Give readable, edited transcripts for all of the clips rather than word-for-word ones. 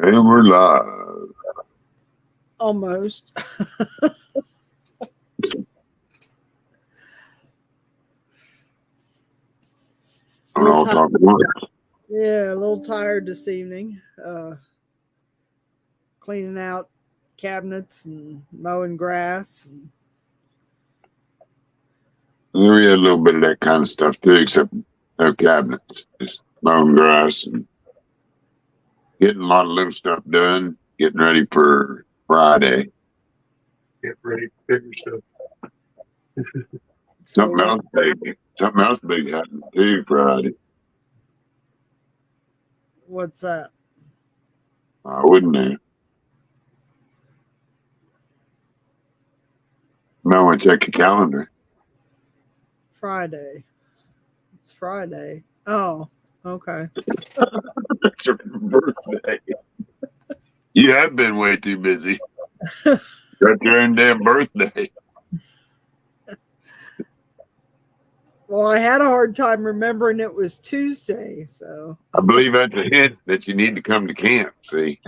And we're live. Almost. On all talk at once. Yeah, a little tired this evening. Cleaning out cabinets and mowing grass. We had a little bit of that kind of stuff too, except no cabinets. Just mowing grass and getting a lot of little stuff done, getting ready for Friday. Get ready for bigger stuff. Something else big happened too Friday. What's that? I wouldn't know. Might want to check your calendar. Friday. It's Friday. Oh, okay. It's your birthday. You have been way too busy. Got your own damn birthday. Well, I had a hard time remembering it was Tuesday, so. I believe that's a hint that you need to come to camp. See,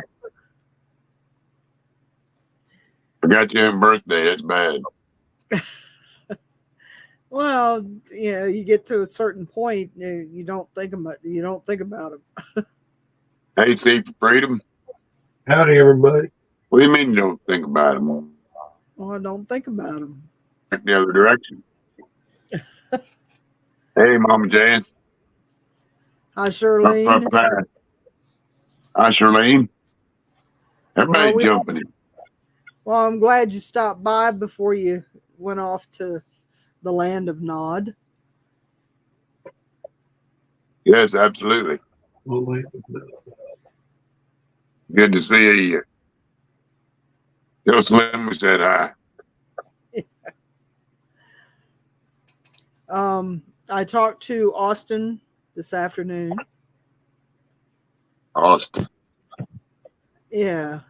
forgot your own birthday. That's bad. Well, you get to a certain point, you don't think about them. Hey, see for freedom. Howdy, everybody. What do you mean you don't think about them? Well, I don't think about them. Back the other direction. Hey, Mama Jan. Hi, Charlene. Hi, Charlene. Everybody's jumping in. Well, I'm glad you stopped by before you went off to the land of Nod. Yes, absolutely. Good to see you. Joe Slim said hi. I talked to Austin this afternoon. Austin. Yeah,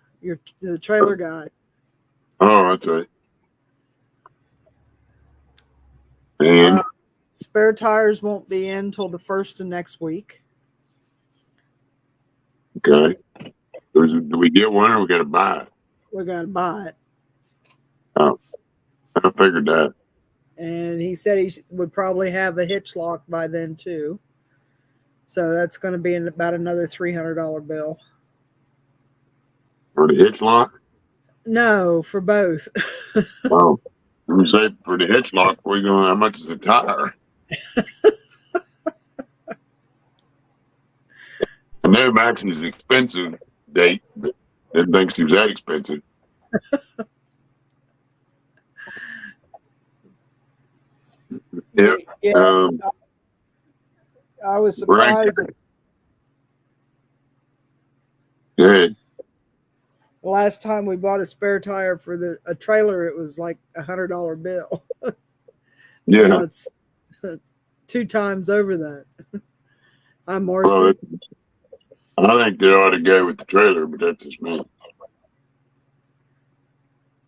the trailer guy. Oh, that's right. And spare tires won't be in till the 1st of next week. Okay. Do we get one or we got to buy it? We got to buy it. Oh, I figured that. And he said he would probably have a hitch lock by then too. So that's going to be about another $300 bill. For the hitch lock? No, for both. Oh, let me say for the hitch lock, we're going. How much is the tire? I know Max is expensive date, but didn't think she was that expensive. Yeah. I was surprised. Good. The last time we bought a spare tire for a trailer, it was like $100 bill. Yeah. Now it's 2 times over that. I'm Marcy. Well, I think they ought to go with the trailer, but that's just me.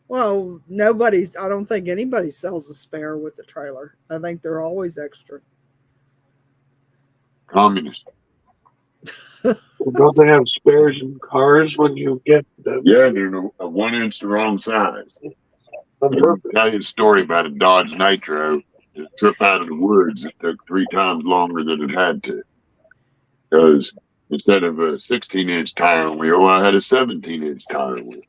Well, I don't think anybody sells a spare with the trailer. I think they're always extra. Communist. Well, don't they have spares in cars when you get them? Yeah, they're a 1 inch the wrong size. I'll tell you a story about a Dodge Nitro. A trip out of the woods, it took 3 times longer than it had to. Because instead of a 16-inch tire wheel, I had a 17-inch tire wheel.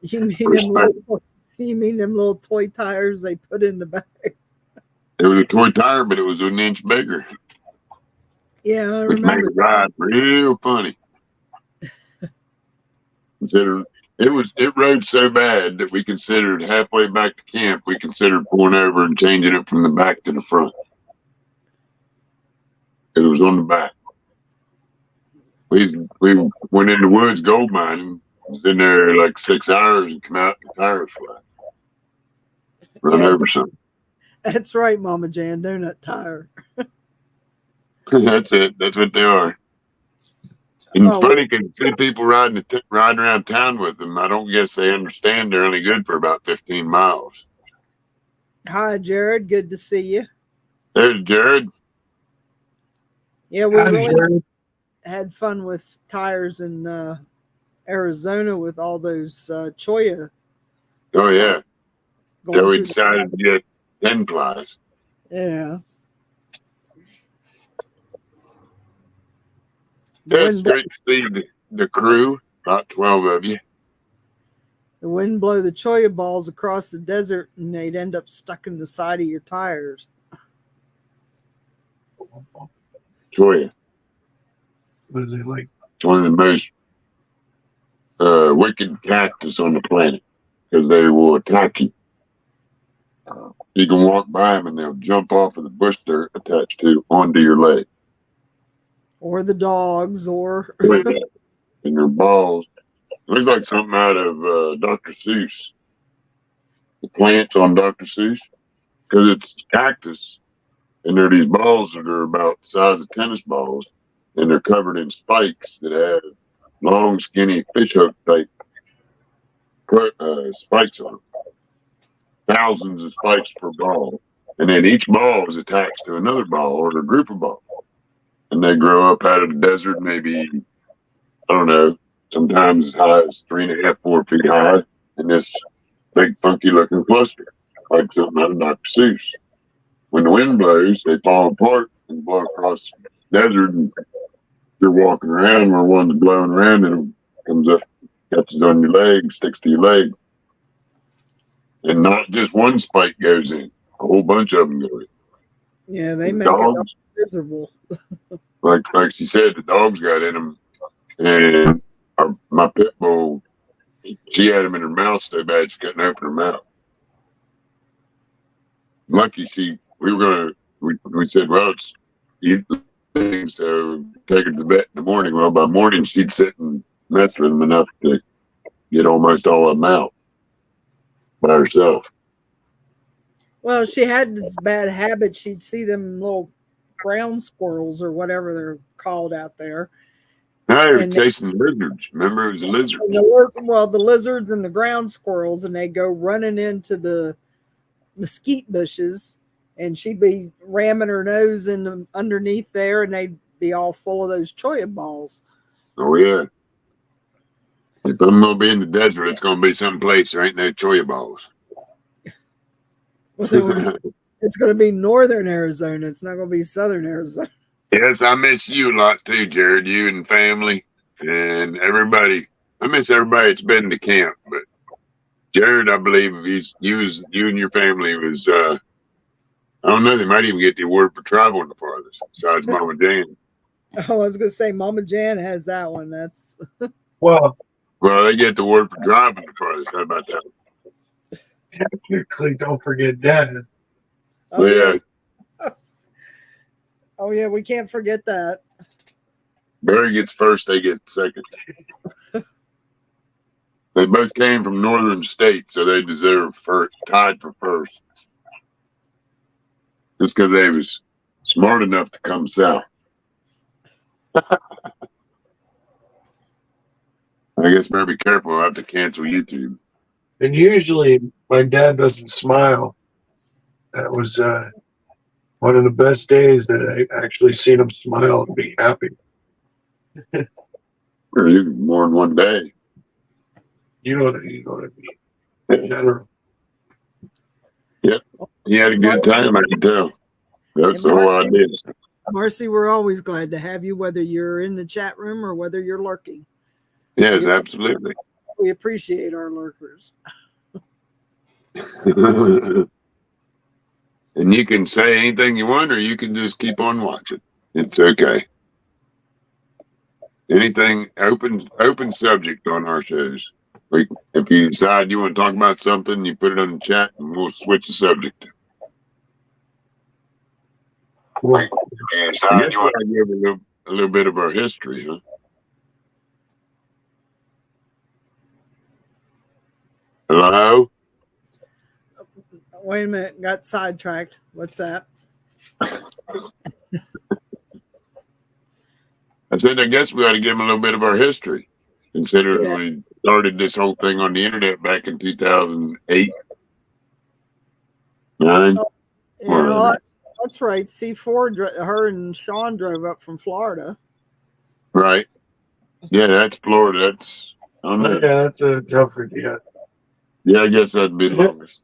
You mean them little toy tires they put in the back? It was a toy tire, but it was 1 inch bigger. Yeah, I Which made it ride real funny. It rode so bad that we considered halfway back to camp, we considered pulling over and changing it from the back to the front. It was on the back. We went in the woods gold mining, was in there like 6 hours and come out and the tires flat. Run over something. That's right, Mama Jan, donut tire. That's it. That's what they are. And it's funny because see people riding around town with them. I don't guess they understand they're only good for about 15 miles. Hi, Jared. Good to see you. There's Jared. Yeah, we really had fun with tires and Arizona with all those cholla Oh yeah. going So we through the decided to get 10 plies. yeah. The That's wind, great to see the crew, about 12 of you. the wind blow the cholla balls across the desert, and they'd end up stuck in the side of your tires. Cholla. What is it like? It's one of the most wicked cactus on the planet because they will attack you. You can walk by them and they'll jump off of the bush they're attached to onto your leg. Or the dogs, or And their balls. It looks like something out of Dr. Seuss. The plants on Dr. Seuss. Because it's cactus. And there are these balls that are about the size of tennis balls. And they're covered in spikes that have long, skinny fishhook type spikes on them. Thousands of spikes per ball. And then each ball is attached to another ball or a group of balls. And they grow up out of the desert, maybe, I don't know, sometimes as high as 3.5, 4 feet high in this big, funky looking cluster, like something out of Dr. Seuss. When the wind blows, they fall apart and blow across the desert. And you're walking around where one's blowing around and it comes up, catches on your leg, sticks to your leg. And not just one spike goes in, a whole bunch of them go in. yeah, they And make it dogs, miserable. like she said, the dogs got in them. And my pit bull, she had them in her mouth so bad she couldn't open her mouth. Lucky we said, well, it's eat things, so take her to the vet in the morning. Well, by morning, she'd sit and mess with them enough to get almost all of them out by herself. Well, she had this bad habit. She'd see them little ground squirrels or whatever they're called out there. Now they were And chasing lizards. Remember, it was a lizard. the lizards and the ground squirrels, and they go running into the mesquite bushes, and she'd be ramming her nose in underneath there, and they'd be all full of those cholla balls. Oh, yeah. If I'm going to be in the desert, it's going to be someplace there ain't no cholla balls. It's going to be northern Arizona. It's not going to be southern Arizona. Yes, I miss you a lot too, Jared. You and family and everybody. I miss everybody that's been to camp. But Jared, I believe you and your family was. I don't know. They might even get the award for traveling the farthest, besides Mama Jan. Oh, I was going to say, Mama Jan has that one. That's Well, they get the award for driving the farthest. How about that? technically, don't forget Dad. oh yeah. Oh yeah, we can't forget that. Barry gets first. They get second. They both came from northern states, so they deserve tied for first. Just because they was smart enough to come south. I guess better be careful. I'll have to cancel YouTube. And usually, my dad doesn't smile. That was one of the best days that I actually seen him smile and be happy. Or you more than one day. You know what I mean? In general. Yep. He had a good time, I can tell. That's the whole idea. Marcy, we're always glad to have you, whether you're in the chat room or whether you're lurking. Yes, absolutely. We appreciate our lurkers. And you can say anything you want, or you can just keep on watching. It's okay. Anything open subject on our shows. Like if you decide you want to talk about something, you put it on the chat, and we'll switch the subject. Right. I guess I give a little bit of our history, huh? Hello? Wait a minute, got sidetracked. What's that? I said, I guess we ought to give them a little bit of our history, considering we started this whole thing on the internet back in 2008. 9. Yeah, well, that's right. C4, her and Sean drove up from Florida. Right. Yeah, that's Florida. I don't know. Yeah, that's a tough idea. Yeah, I guess that'd be the longest.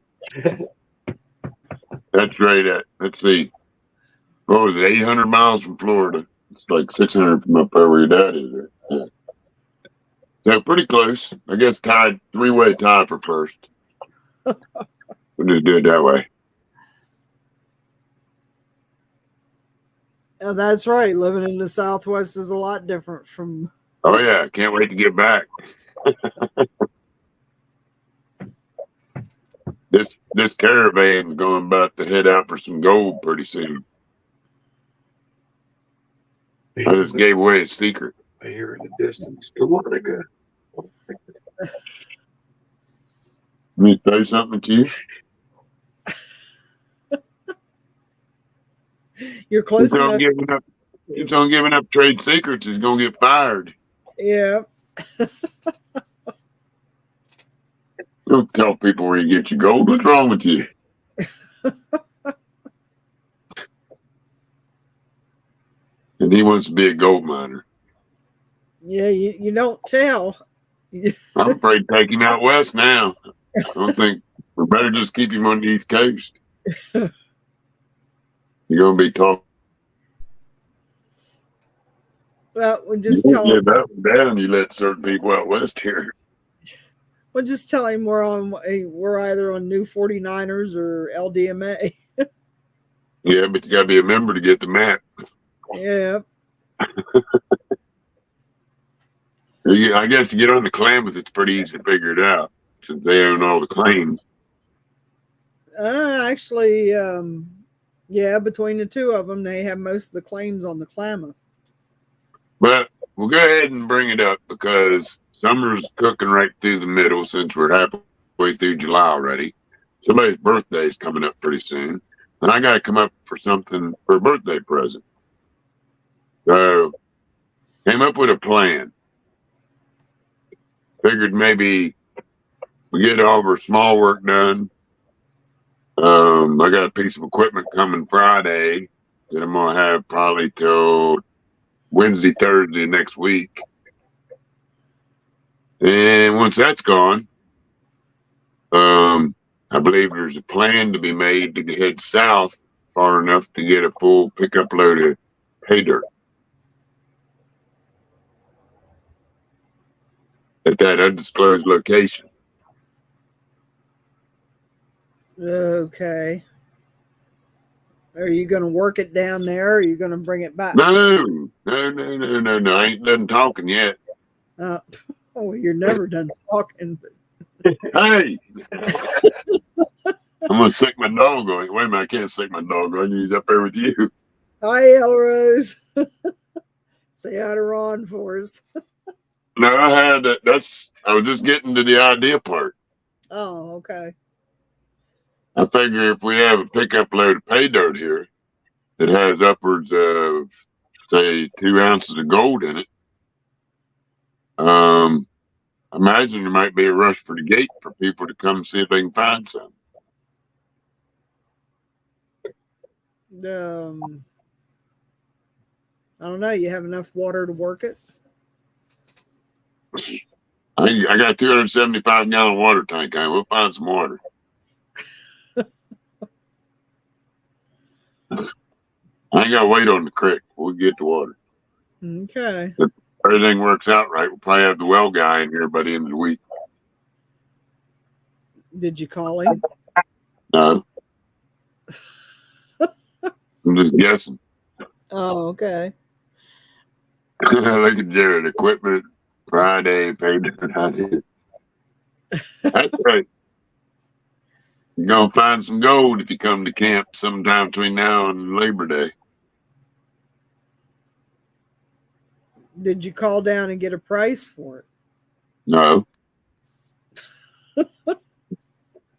That's right at, let's see, what was it, 800 miles from Florida? It's like 600 from up there where your dad is. Right? Yeah. So pretty close. I guess tied, three-way tie for first. We'll just do it that way. Oh, that's right. Living in the Southwest is a lot different from. Oh yeah, can't wait to get back. This caravan's going about to head out for some gold pretty soon. I just gave away a secret. I hear in the distance. Good morning, good. Let me say something to you. You're close enough. Keeps on giving up trade secrets. He's gonna get fired. Yeah. Don't tell people where you get your gold. What's wrong with you? And he wants to be a gold miner. Yeah, you don't tell. I'm afraid to take him out west now. I don't think we better just keep him on the East Coast. You're gonna be talking. Well, we just You tell live him. up and down. You let certain people out west here. We'll just tell him we're either on New 49ers or LDMA. Yeah, but you got to be a member to get the map. Yeah. I guess you get on the Klamath, it's pretty easy to figure it out since they own all the claims. Actually, yeah, between the two of them, they have most of the claims on the Klamath. But we'll go ahead and bring it up because summer's cooking right through the middle since we're halfway through July already. Somebody's birthday is coming up pretty soon. And I got to come up for something for a birthday present. So, came up with a plan. Figured maybe we get all of our small work done. I got a piece of equipment coming Friday that I'm going to have probably till Wednesday, Thursday next week. And once that's gone, I believe there's a plan to be made to head south far enough to get a full pickup load of pay dirt at that undisclosed location. Okay. Are you going to work it down there? Or are you going to bring it back? No. I ain't done talking yet. Oh, you're never done talking. Hey, I'm gonna sick my dog on. Wait a minute, I can't sick my dog on. He's up there with you. Hi, Elrose. Say hi to Ron for us. No, I had that. I was just getting to the idea part. Oh, okay. I figure if we have a pickup load of pay dirt here that has upwards of say 2 ounces of gold in it, I imagine there might be a rush for the gate for people to come see if they can find some. I don't know. You have enough water to work it? I got a 275-gallon water tank. We'll find some water. I ain't got to wait on the creek. We'll get the water. Okay. If everything works out right, we'll probably have the well guy in here by the end of the week. Did you call him? No. I'm just guessing. Oh, okay. Look at Jared. Equipment, Friday, pay dirt. That's right. You're going to find some gold if you come to camp sometime between now and Labor Day. Did you call down and get a price for it? No.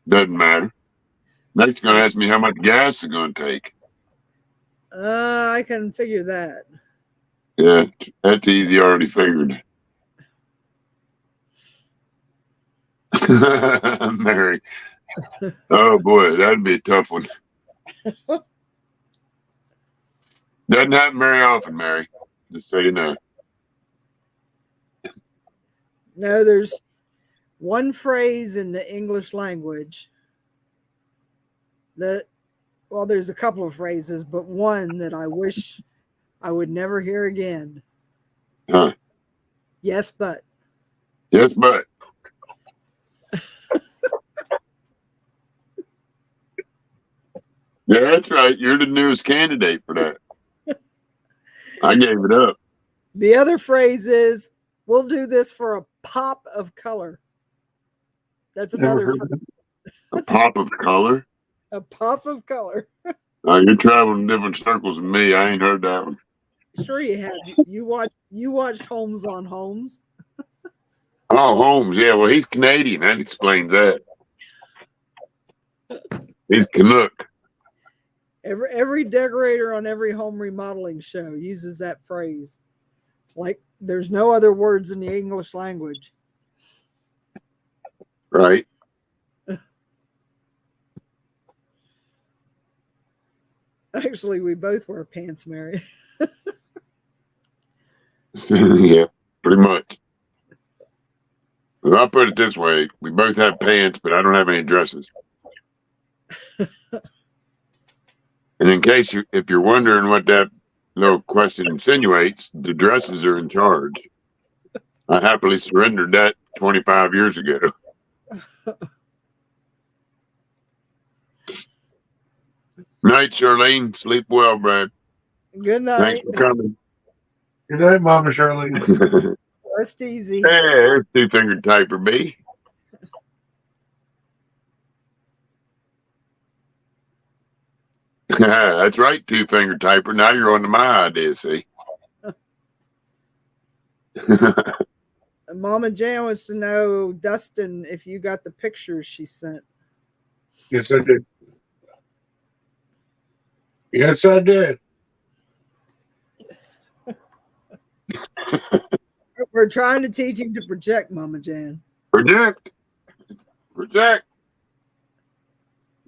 Doesn't matter. Next, you're going to ask me how much gas is going to take. I can figure that. Yeah, that's easy. Already figured. Mary. Oh, boy, that'd be a tough one. Doesn't happen very often, Mary. Just so you know. No, there's one phrase in the English language that, well, there's a couple of phrases, but one that I wish I would never hear again. Huh. Yes, but. Yes, but. Yeah, that's right. You're the newest candidate for that. I gave it up. The other phrase is, we'll do this for a pop of color. That's another phrase. A pop of color? A pop of color. You're traveling different circles than me. I ain't heard that one. Sure you have. You watched Holmes on Holmes. Oh, Holmes. Yeah, well, he's Canadian. That explains that. He's Canuck. Every decorator on every home remodeling show uses that phrase. Like there's no other words in the English language. Right. Actually, we both wear pants, Mary. Yeah, pretty much. Well, I'll put it this way. We both have pants, but I don't have any dresses. And in case if you're wondering what that little question insinuates, the dresses are in charge. I happily surrendered that 25 years ago. Night, Charlene. Sleep well, Brad. Good night. Thanks for coming. Good night, Mama Shirley. Rest easy. Hey, there's two-fingered typer B. That's right, two-fingered typer. Now you're on to my idea, see? Mama Jan wants to know, Dustin, if you got the pictures she sent. Yes, I did. Yes, I did. We're trying to teach him to project, Mama Jan. Project. Project.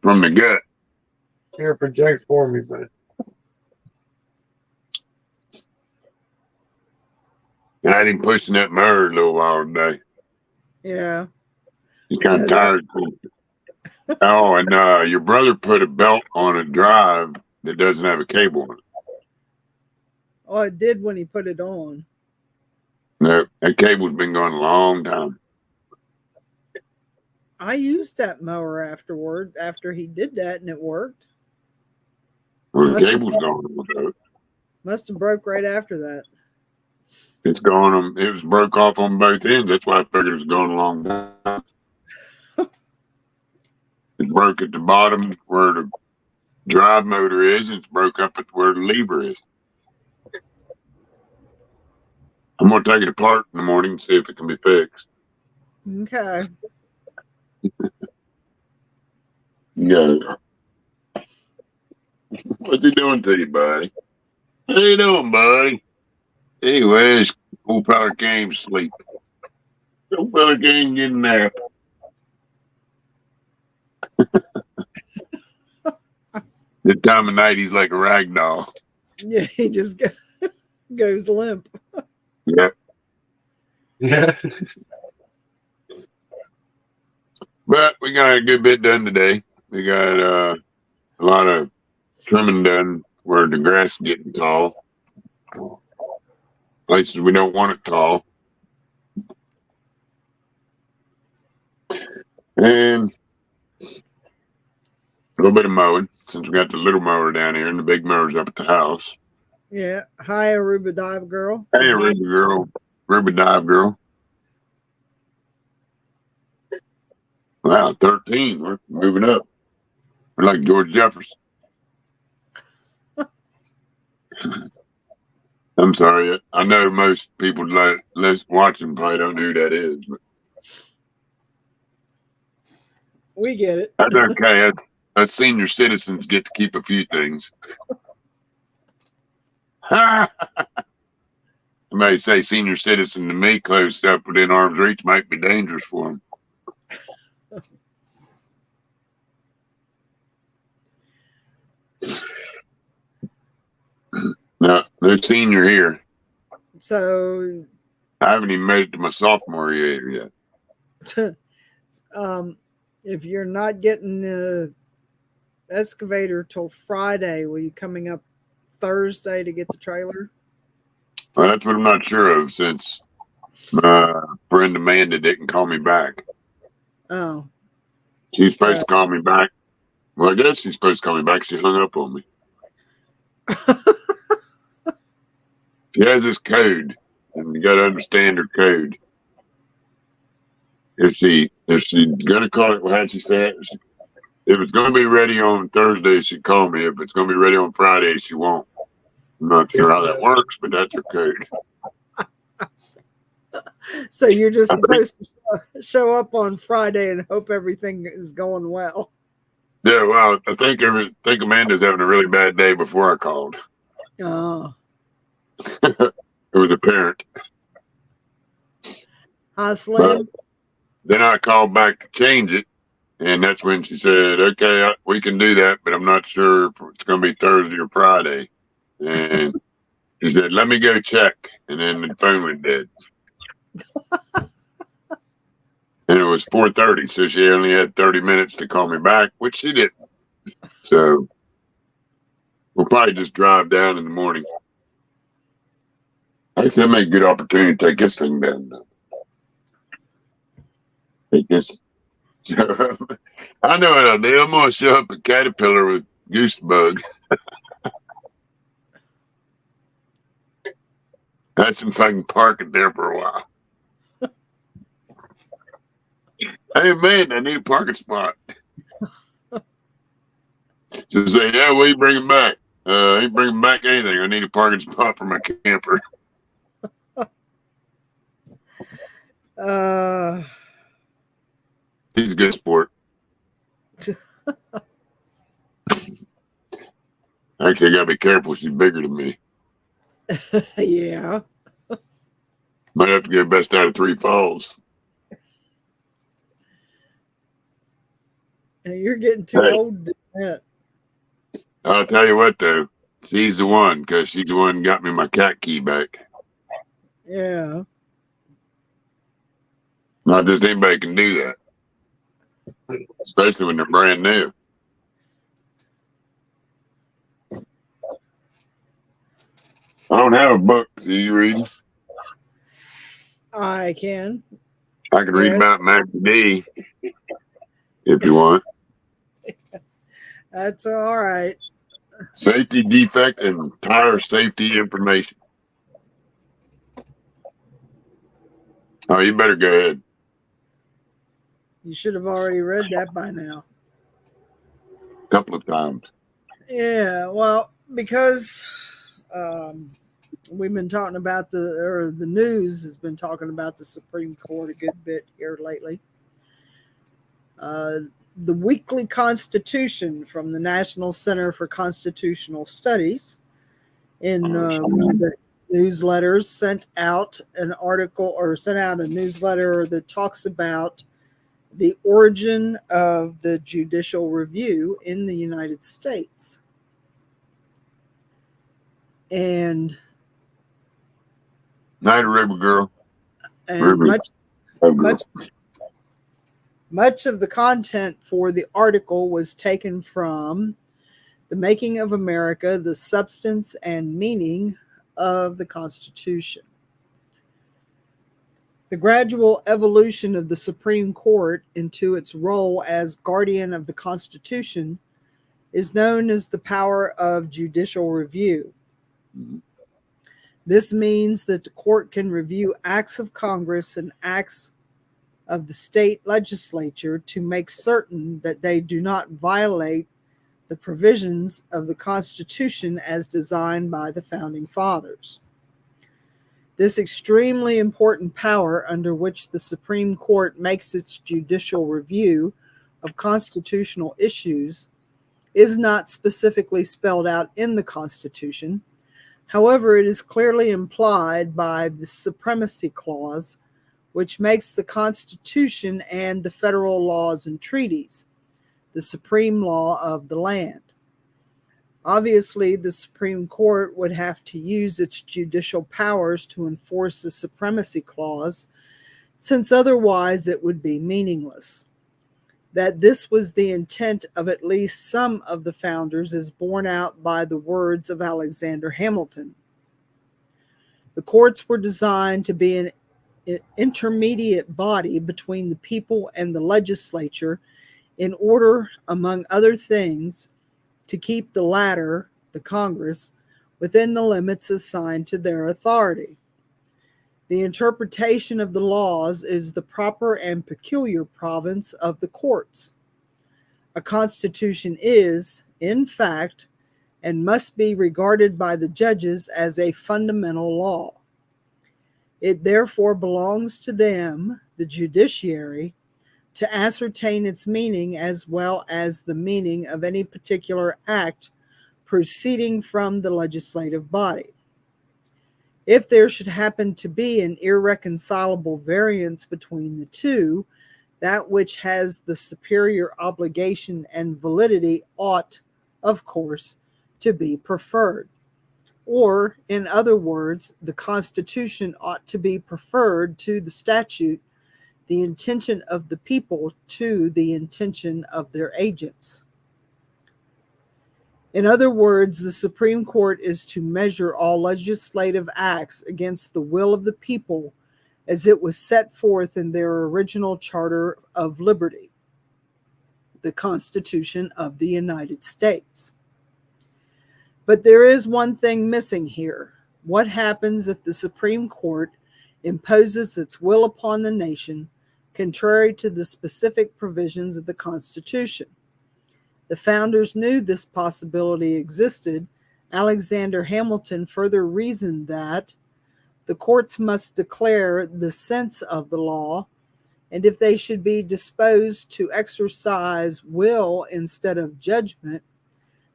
From the gut. Here, project for me, bud. I had him pushing that mower a little while today. Yeah. He's kind of tired. Oh, and your brother put a belt on a drive that doesn't have a cable on it. Oh, it did when he put it on. No, that cable's been gone a long time. I used that mower after he did that, and it worked. Well, the cable's gone. Must have broke right after that. It's gone. It was broke off on both ends. That's why I figured it was gone a long time. It broke at the bottom where the drive motor is, and it's broke up at where the lever is. I'm going to take it apart in the morning and see if it can be fixed. Okay. Yeah. What's he doing to you, buddy? How you doing, buddy? Anyways, old fella came sleep. Old fella came get a nap. This time of night, he's like a rag doll. Yeah, he just goes limp. Yeah. Yeah. But we got a good bit done today. We got a lot of trimming done where the grass is getting tall. Places we don't want it tall. And a little bit of mowing, since we got the little mower down here and the big mower's up at the house. Yeah. Hi, Aruba Dive Girl. Hey, Ruby girl. Ruby Dive girl. Wow, 13. We're moving up. We're like George Jefferson. I'm sorry. I know most people watching probably don't know who that is, but We get it. that's okay. Us senior citizens get to keep a few things. I may say senior citizen to me, close up within arm's reach, might be dangerous for them. No, they're senior here. So I haven't even made it to my sophomore year yet. If you're not getting the excavator till Friday, will you coming up Thursday to get the trailer? Well, that's what I'm not sure of since my friend Amanda didn't call me back. Oh. She's supposed to call me back. Well, I guess she's supposed to call me back. She hung up on me. She has this code, and you got to understand her code. If she's gonna call it, how'd she say it? If it's gonna be ready on Thursday, she'd call me. If it's gonna be ready on Friday, she won't. I'm not sure how that works, but that's her code. So you're just supposed to show up on Friday and hope everything is going well. Yeah, well, I think Amanda's having a really bad day before I called. Oh. It was apparent. Hi, Slim. Then I called back to change it, and that's when she said, "Okay, we can do that, but I'm not sure if it's going to be Thursday or Friday." And she said, "Let me go check," and then the phone went dead. And it was 4:30, so she only had 30 minutes to call me back, which she didn't. So we'll probably just drive down in the morning. Actually, that may be a good opportunity to take this thing down. Take this. I know what I'll do. I'm going to show up at Caterpillar with goose bug. That's if I can park it there for a while. Hey, man, I need a parking spot. So say, yeah, what are you bringing back? I ain't bringing back anything. I need a parking spot for my camper. He's a good sport. Actually, I got to be careful. She's bigger than me. Yeah. Might have to get best out of 3 falls. You're getting too old to do that. I'll tell you what, though. She's the one, because she's the one who got me my cat key back. Yeah. Not just anybody can do that. Especially when they're brand new. I don't have a book. So you reading? I can. I can read about Mackie D if you want. That's all right. Safety defect and tire safety information. Oh, you better go ahead. You should have already read that by now. A couple of times. Yeah, well, because we've been talking about the news has been talking about the Supreme Court a good bit here lately. The Weekly Constitution from the National Center for Constitutional Studies in one of the newsletters sent out a newsletter that talks about the origin of the judicial review in the United States. And Night, River Girl. And much of the content for the article was taken from The Making of America, the Substance and Meaning of the Constitution. The gradual evolution of the Supreme Court into its role as guardian of the Constitution is known as the power of judicial review. This means that the court can review acts of Congress and acts of the state legislature to make certain that they do not violate the provisions of the Constitution as designed by the Founding Fathers. This extremely important power under which the Supreme Court makes its judicial review of constitutional issues is not specifically spelled out in the Constitution. However, it is clearly implied by the Supremacy Clause, which makes the Constitution and the federal laws and treaties the supreme law of the land. Obviously, the Supreme Court would have to use its judicial powers to enforce the Supremacy Clause, since otherwise it would be meaningless. That this was the intent of at least some of the founders is borne out by the words of Alexander Hamilton. The courts were designed to be an intermediate body between the people and the legislature in order, among other things, to keep the latter, the Congress, within the limits assigned to their authority. The interpretation of the laws is the proper and peculiar province of the courts. A constitution is, in fact, and must be regarded by the judges as a fundamental law. It therefore belongs to them, the judiciary, to ascertain its meaning as well as the meaning of any particular act proceeding from the legislative body. If there should happen to be an irreconcilable variance between the two, that which has the superior obligation and validity ought, of course, to be preferred. Or, in other words, the Constitution ought to be preferred to the statute, the intention of the people to the intention of their agents. In other words, the Supreme Court is to measure all legislative acts against the will of the people as it was set forth in their original Charter of Liberty, the Constitution of the United States. But there is one thing missing here. What happens if the Supreme Court imposes its will upon the nation contrary to the specific provisions of the Constitution? The founders knew this possibility existed. Alexander Hamilton further reasoned that the courts must declare the sense of the law, and if they should be disposed to exercise will instead of judgment,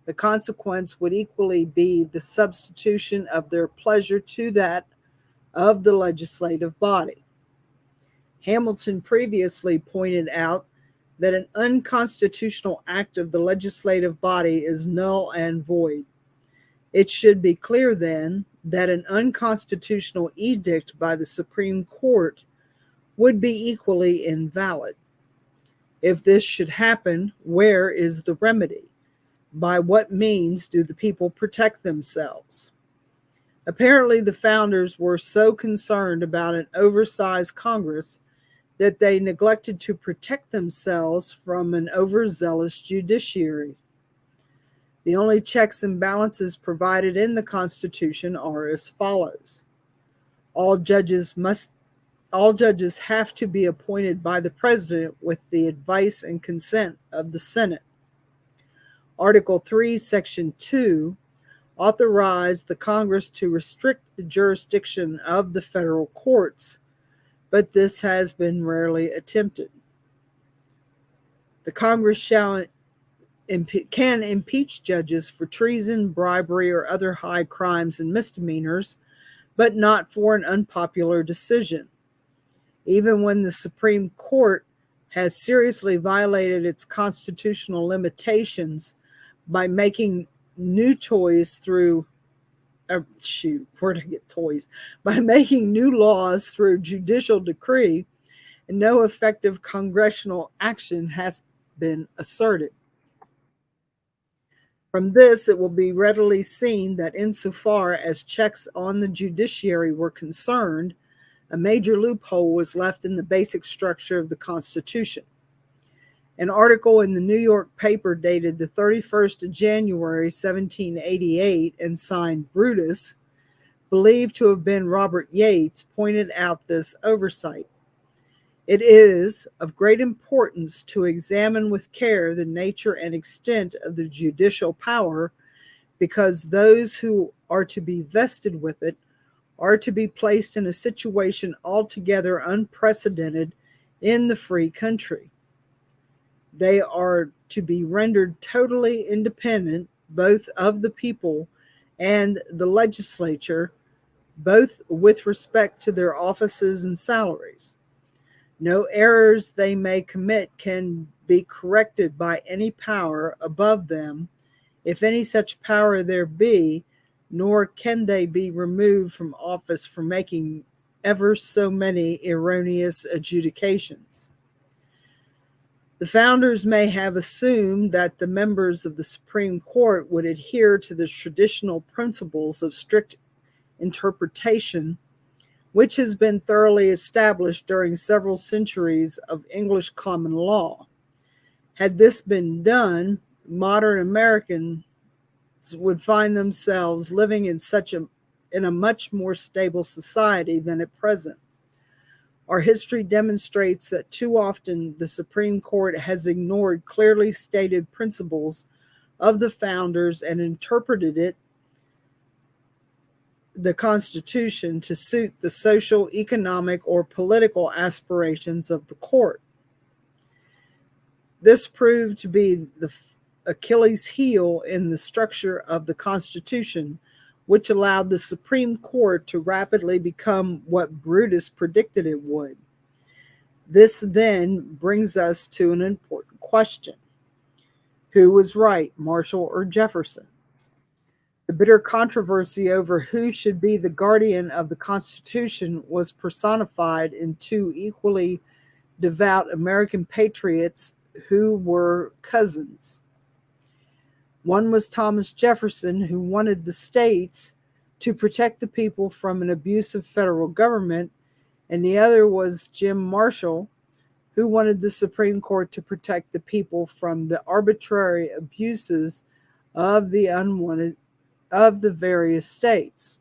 the consequence would equally be the substitution of their pleasure to that of the legislative body. Hamilton previously pointed out that an unconstitutional act of the legislative body is null and void. It should be clear then that an unconstitutional edict by the Supreme Court would be equally invalid. If this should happen, where is the remedy? By what means do the people protect themselves? Apparently, the founders were so concerned about an oversized Congress that they neglected to protect themselves from an overzealous judiciary. The only checks and balances provided in the Constitution are as follows. All judges have to be appointed by the President with the advice and consent of the Senate. Article 3, Section 2 authorized the Congress to restrict the jurisdiction of the federal courts, but this has been rarely attempted. The Congress can impeach judges for treason, bribery, or other high crimes and misdemeanors, but not for an unpopular decision. Even when the Supreme Court has seriously violated its constitutional limitations by making new by making new laws through judicial decree, and no effective congressional action has been asserted. From this, it will be readily seen that insofar as checks on the judiciary were concerned, a major loophole was left in the basic structure of the Constitution. An article in the New York paper dated the 31st of January, 1788, and signed Brutus, believed to have been Robert Yates, pointed out this oversight. It is of great importance to examine with care the nature and extent of the judicial power, because those who are to be vested with it are to be placed in a situation altogether unprecedented in the free country. They are to be rendered totally independent, both of the people and the legislature, both with respect to their offices and salaries. No errors they may commit can be corrected by any power above them if any such power there be, nor can they be removed from office for making ever so many erroneous adjudications. The founders may have assumed that the members of the Supreme Court would adhere to the traditional principles of strict interpretation, which has been thoroughly established during several centuries of English common law. Had this been done, modern Americans would find themselves living in a much more stable society than at present. Our history demonstrates that too often the Supreme Court has ignored clearly stated principles of the founders and interpreted the Constitution to suit the social, economic, or political aspirations of the court. This proved to be the Achilles heel in the structure of the Constitution, which allowed the Supreme Court to rapidly become what Brutus predicted it would. This then brings us to an important question. Who was right, Marshall or Jefferson? The bitter controversy over who should be the guardian of the Constitution was personified in two equally devout American patriots who were cousins. One was Thomas Jefferson, who wanted the states to protect the people from an abusive federal government, and the other was Jim Marshall, who wanted the Supreme Court to protect the people from the arbitrary abuses of the various states.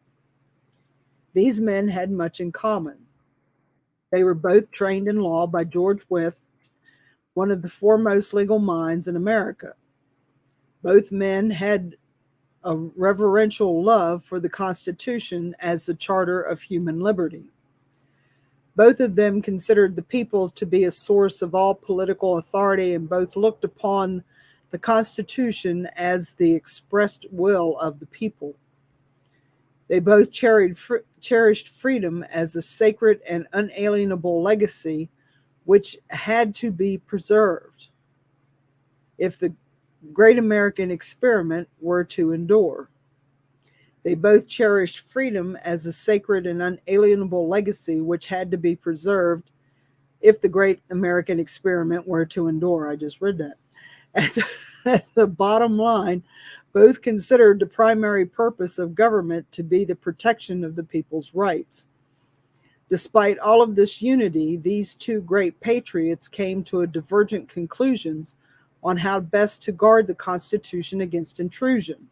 These men had much in common. They were both trained in law by George Wythe, one of the foremost legal minds in America. Both men had a reverential love for the Constitution as the charter of human liberty. Both of them considered the people to be a source of all political authority, and both looked upon the Constitution as the expressed will of the people. They both cherished freedom as a sacred and unalienable legacy which had to be preserved if the great American experiment were to endure. They both cherished freedom as a sacred and unalienable legacy which had to be preserved if the great American experiment were to endure. I just read that. At the bottom line, both considered the primary purpose of government to be the protection of the people's rights. Despite all of this unity, these two great patriots came to divergent conclusions on how best to guard the Constitution against intrusion.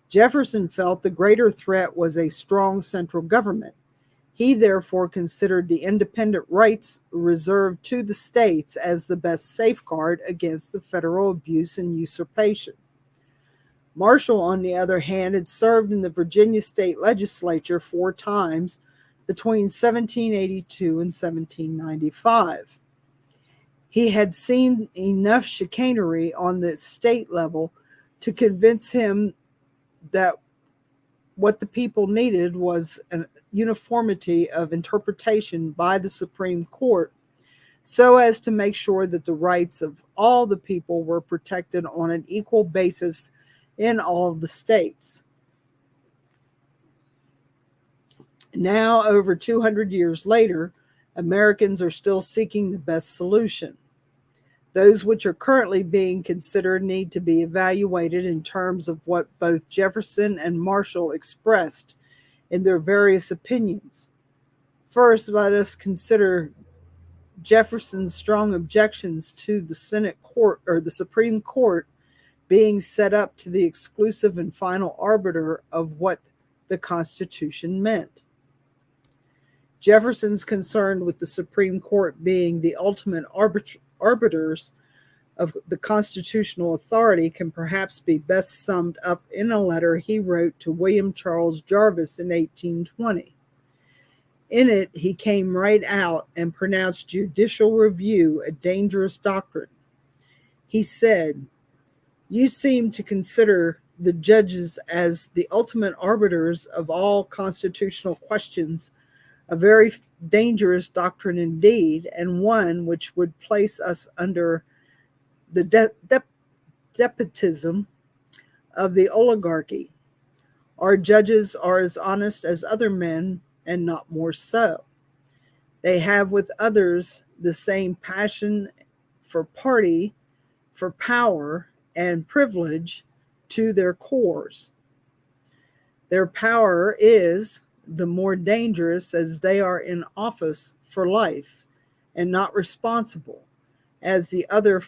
Jefferson felt the greater threat was a strong central government. He therefore considered the independent rights reserved to the states as the best safeguard against the federal abuse and usurpation. Marshall, on the other hand, had served in the Virginia state legislature 4 times between 1782 and 1795. He had seen enough chicanery on the state level to convince him that what the people needed was a uniformity of interpretation by the Supreme Court so as to make sure that the rights of all the people were protected on an equal basis in all of the states. Now, over 200 years later, Americans are still seeking the best solution. Those which are currently being considered need to be evaluated in terms of what both Jefferson and Marshall expressed in their various opinions. First, let us consider Jefferson's strong objections to the Senate Court or the Supreme Court being set up to the exclusive and final arbiter of what the Constitution meant. Jefferson's concern with the Supreme Court being the ultimate arbiters of the constitutional authority can perhaps be best summed up in a letter he wrote to William Charles Jarvis in 1820. In it, he came right out and pronounced judicial review a dangerous doctrine. He said, "You seem to consider the judges as the ultimate arbiters of all constitutional questions, a very dangerous doctrine indeed, and one which would place us under the despotism of the oligarchy. Our judges are as honest as other men, and not more so. They have with others the same passion for party, for power, and privilege to their cores. Their power is the more dangerous as they are in office for life and not responsible, as the other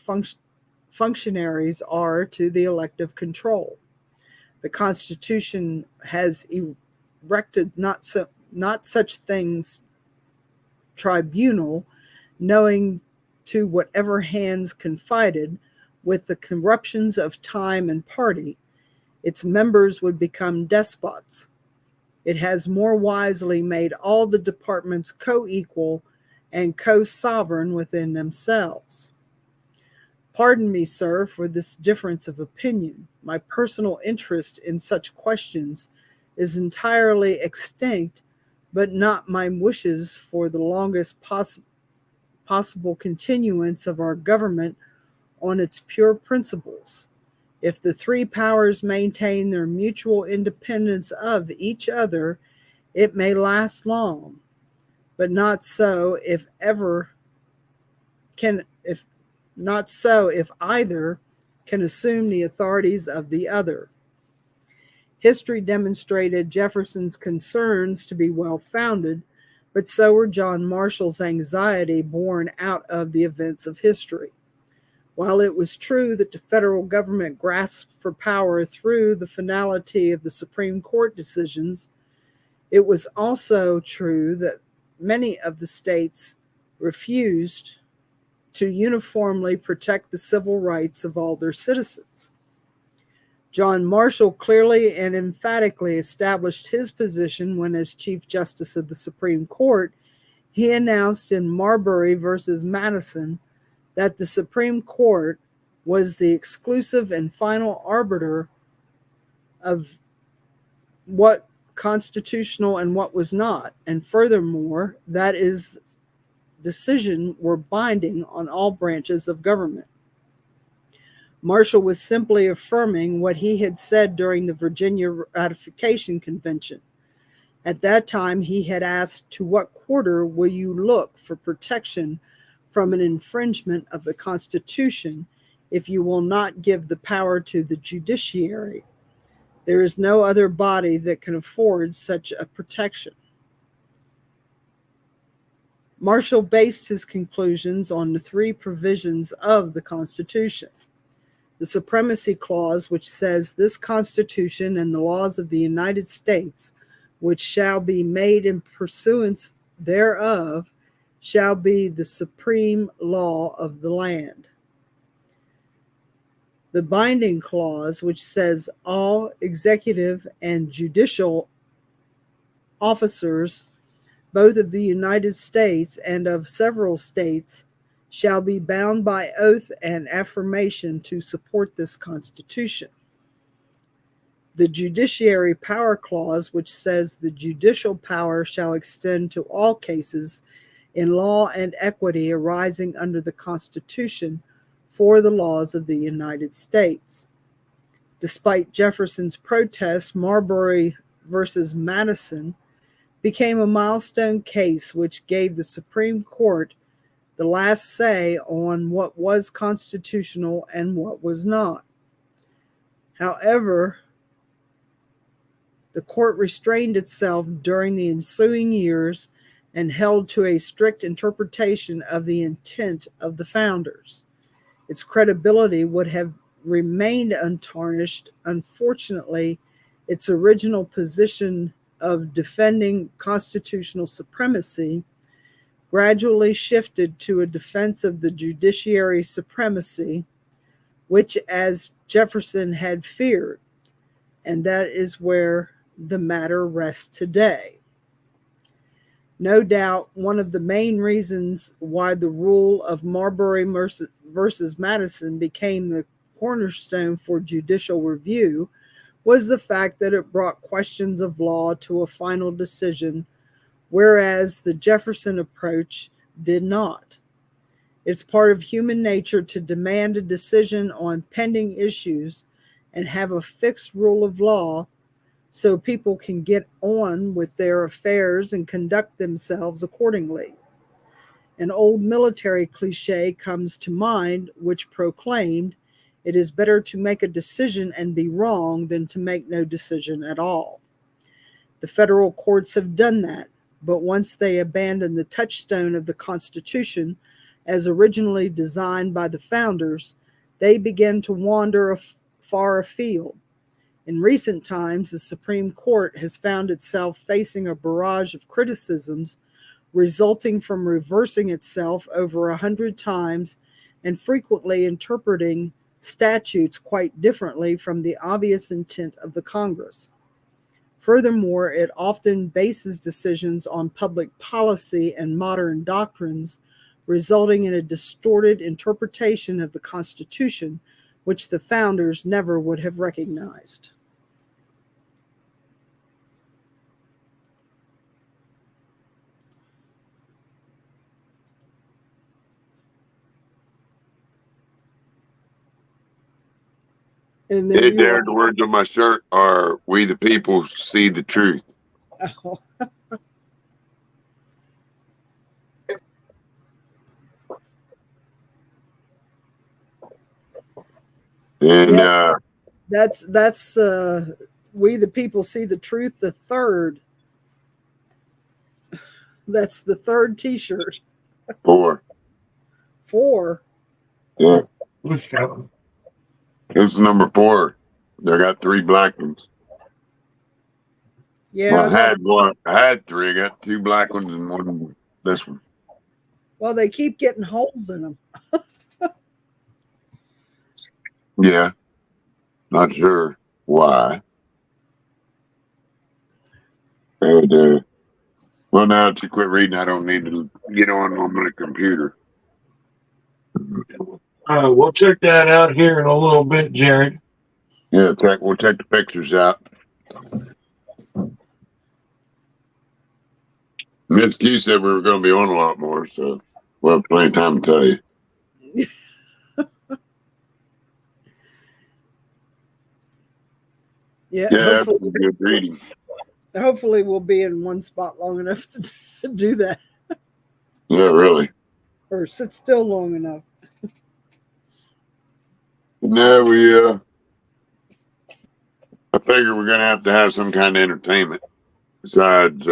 functionaries are to the elective control. The Constitution has erected not such things tribunal, knowing to whatever hands confided with the corruptions of time and party, its members would become despots. It has more wisely made all the departments co-equal and co-sovereign within themselves. Pardon me, sir, for this difference of opinion. My personal interest in such questions is entirely extinct, but not my wishes for the longest possible continuance of our government on its pure principles. If the three powers maintain their mutual independence of each other, it may last long, but not so if either can assume the authorities of the other. History demonstrated Jefferson's concerns to be well-founded, but so were John Marshall's anxiety born out of the events of history. While it was true that the federal government grasped for power through the finality of the Supreme Court decisions, it was also true that many of the states refused to uniformly protect the civil rights of all their citizens. John Marshall clearly and emphatically established his position when, as Chief Justice of the Supreme Court, he announced in Marbury versus Madison that the Supreme Court was the exclusive and final arbiter of what constitutional and what was not, and furthermore, that his decision were binding on all branches of government. Marshall was simply affirming what he had said during the Virginia Ratification Convention. At that time, he had asked, "To what quarter will you look for protection from an infringement of the Constitution if you will not give the power to the judiciary? There is no other body that can afford such a protection." Marshall based his conclusions on the three provisions of the Constitution. The Supremacy Clause, which says, "This Constitution and the laws of the United States, which shall be made in pursuance thereof, shall be the supreme law of the land." The Binding Clause, which says, "All executive and judicial officers, both of the United States and of several states, shall be bound by oath and affirmation to support this Constitution." The Judiciary Power Clause, which says, "The judicial power shall extend to all cases in law and equity arising under the Constitution for the laws of the United States." Despite Jefferson's protests, Marbury versus Madison became a milestone case which gave the Supreme Court the last say on what was constitutional and what was not. However, the court restrained itself during the ensuing years and held to a strict interpretation of the intent of the founders. Its credibility would have remained untarnished. Unfortunately, its original position of defending constitutional supremacy gradually shifted to a defense of the judiciary supremacy, which, as Jefferson had feared, and that is where the matter rests today. No doubt, one of the main reasons why the rule of Marbury versus Madison became the cornerstone for judicial review was the fact that it brought questions of law to a final decision, whereas the Jefferson approach did not. It's part of human nature to demand a decision on pending issues, and have a fixed rule of law so people can get on with their affairs and conduct themselves accordingly. An old military cliche comes to mind which proclaimed, "It is better to make a decision and be wrong than to make no decision at all." The federal courts have done that, but once they abandon the touchstone of the Constitution as originally designed by the founders, they begin to wander far afield. In recent times, the Supreme Court has found itself facing a barrage of criticisms resulting from reversing itself over 100 times and frequently interpreting statutes quite differently from the obvious intent of the Congress. Furthermore, it often bases decisions on public policy and modern doctrines, resulting in a distorted interpretation of the Constitution, which the founders never would have recognized. And then Hey, Darren, the words on my shirt are, "We the people see the truth." Oh. And Yeah. That's "We the people see the truth," the third. That's the third t-shirt. 4. 4. Yeah. Who's counting? This is number 4. They got 3 black ones. Yeah. Well, I had 3. I got 2 black ones and one this one. Well, they keep getting holes in them. Yeah. Not sure why. But, well, now that you quit reading, I don't need to get on my computer. We'll check that out here in a little bit, Jared. Yeah, we'll check the pictures out. Miss Q said we were going to be on a lot more, so we'll have plenty of time to tell you. Yeah, Yeah, that's a good reading. hopefully we'll be in one spot long enough to do that, Yeah, really. or sit still long enough. No, I figure we're going to have some kind of entertainment besides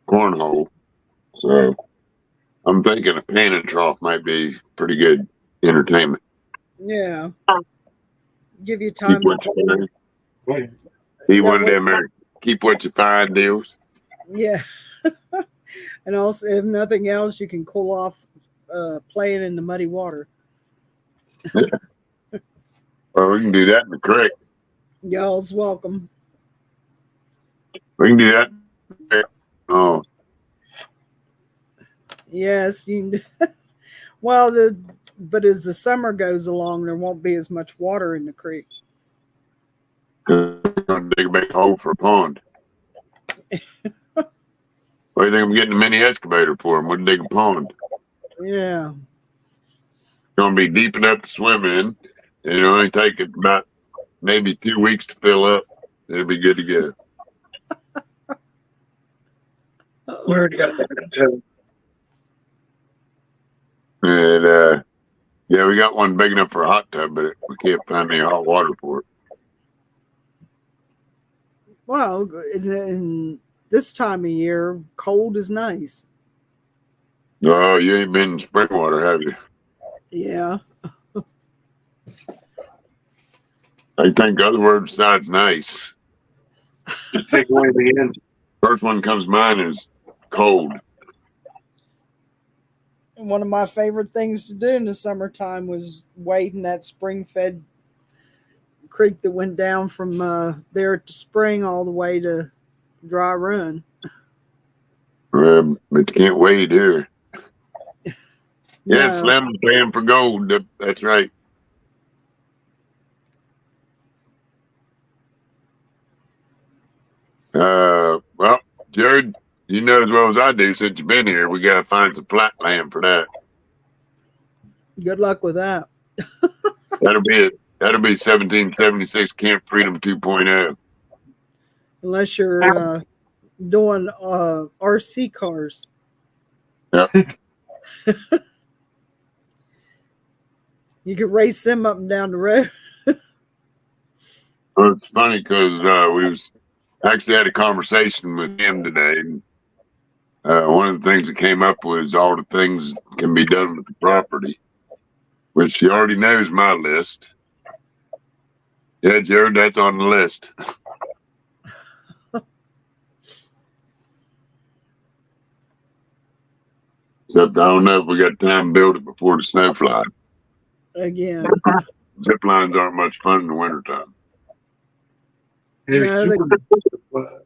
cornhole. So I'm thinking a pan and trough might be pretty good entertainment. Yeah. Give you time Keep what you find. He one day American. Keep what you find deals. Yeah. And also, if nothing else, you can cool off playing in the muddy water. Yeah. Well, we can do that in the creek. Y'all's welcome. We can do that. Oh, Yes. Well, but as the summer goes along, there won't be as much water in the creek. we're going to dig a big hole for a pond. What do you think I'm getting a mini excavator for? I'm going to dig a pond. Yeah. It's going to be deep enough to swim in. And it'll only take about maybe 2 weeks to fill up. It'll be good to go. We already got that too. And yeah, we got one big enough for a hot tub, but we can't find any hot water for it. Well, in this time of year, cold is nice. Oh, you ain't been in spring water, have you? Yeah. I think other words besides nice. Just take away the end. First one comes to mind is cold. And one of my favorite things to do in the summertime was wade in that spring-fed creek that went down from there at the spring all the way to Dry Run. But you can't wade here. Yeah, No. Slim's paying for gold. That's right. Well, Jared, you know as well as I do since you've been here, we got to find some flat land for that. Good luck with that. That'll be that'll be 1776 Camp Freedom 2.0. Unless you're doing RC cars. Yep. You could race them up and down the road. Well, it's funny because we was actually had a conversation with him today. And, one of the things that came up was all the things that can be done with the property, which he already knows my list. Yeah, Jared, that's on the list. Except I don't know if we got time to build it before the snow flies. Again. Zip lines aren't much fun in the wintertime. They're Yeah, super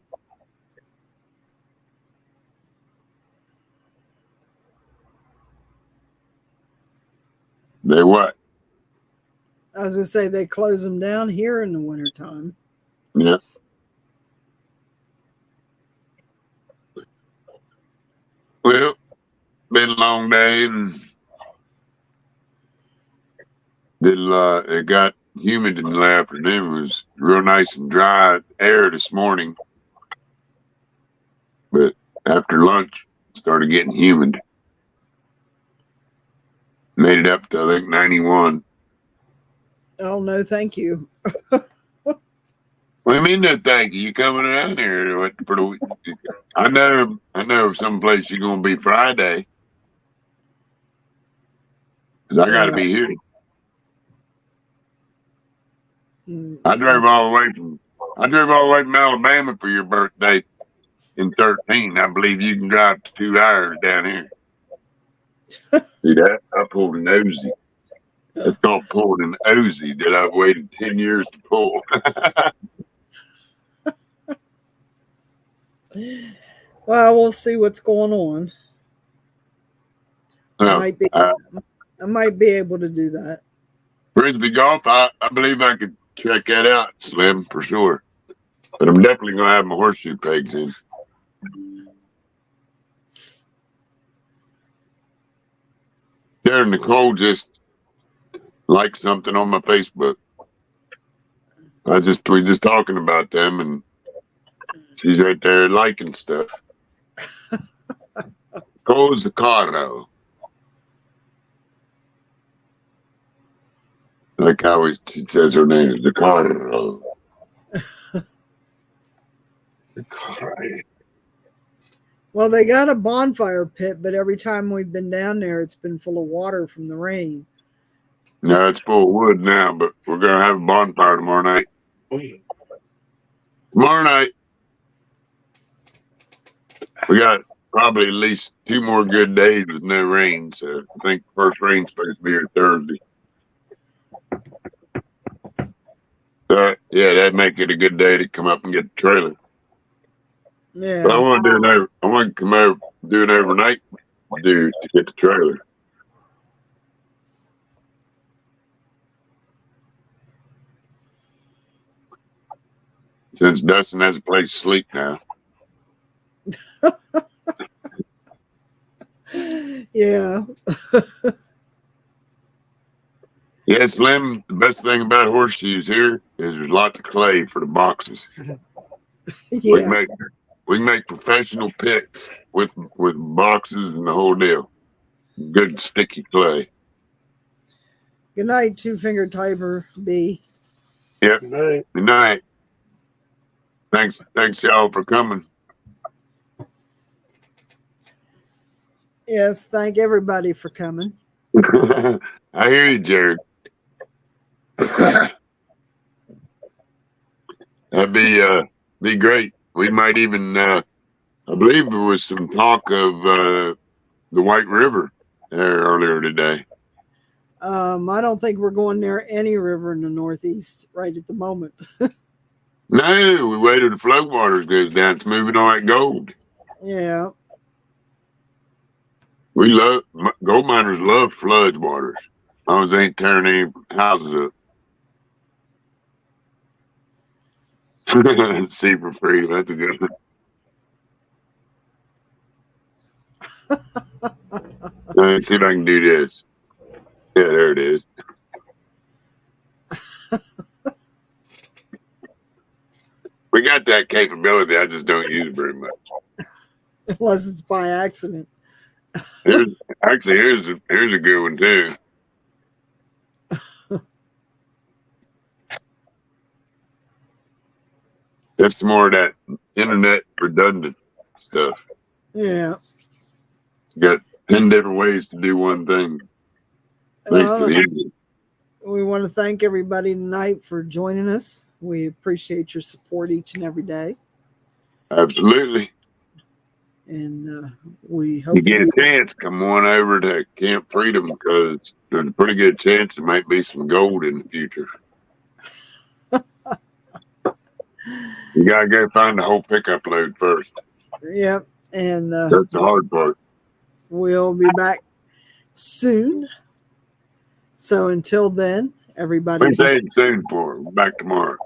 They what? I was going to say they close them down here in the wintertime. Yeah. Well, been a long day and it got humid in the afternoon. It was real nice and dry air this morning. But after lunch, it started getting humid. Made it up to, I think, 91. Oh, no, thank you. What do you mean no thank you? You coming around here for the week? I know someplace you're gonna be Friday. 'Cause I gotta be here. I drove all the way from Alabama for your birthday in 13. I believe you can drive 2 hours down here. See that? I pulled an Ozy. It's called pulling an Ozy that I've waited 10 years to pull. Well, we'll see what's going on. I might be able to do that. Frisbee golf, I believe I could check that out, Slim, for sure. But I'm definitely going to have my horseshoe pegs in. There, Nicole just liked something on my Facebook. We just talking about them, and she's right there liking stuff. Nicole's the Caro. Like how she says her name, the Caro. Well, they got a bonfire pit, but every time we've been down there, it's been full of water from the rain. No, it's full of wood now, but we're going to have a bonfire tomorrow night. Tomorrow night, we got probably at least 2 more good days with no rain. So I think the first rain's supposed to be here Thursday. Yeah, that'd make it a good day to come up and get the trailer. Yeah. But I want to come over, do it overnight, to get the trailer. Since Dustin has a place to sleep now. Yeah. Yeah, Slim, the best thing about horseshoes here is there's lots of clay for the boxes. Yeah. We can make professional picks with boxes and the whole deal. Good sticky clay. Good night, two-finger tiber B. Yep. Good night. Good night. Thanks y'all for coming. Yes, thank everybody for coming. I hear you, Jared. That'd be great. We might even I believe there was some talk of the White River there earlier today. I don't think we're going near any river in the Northeast right at the moment. No, we wait till the flood waters goes down. It's moving all that gold. Yeah. Gold miners love flood waters. As long as they ain't tearing any houses up. See for free. That's a good one. Let's see if I can do this. Yeah, there it is. got that capability. I just don't use it very much. unless it's by accident. Here's here's a good one too. That's more of that internet redundant stuff. Yeah. You got 10 different ways to do one thing. Thanks to Well, the internet. we want to thank everybody tonight for joining us. We appreciate your support each and every day. Absolutely. And we hope You get a chance, come on over to Camp Freedom because there's a pretty good chance there might be some gold in the future. You gotta go find the whole pickup load first. Yep. And That's the hard part. we'll be back soon. So until then, everybody, We say it soon for. We're back tomorrow.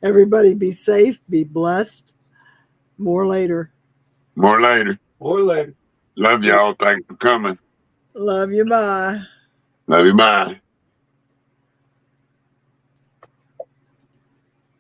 everybody be safe, be blessed. More later. More later. Or later. Love y'all. Thanks for coming. Love you. Bye. Love you. Bye.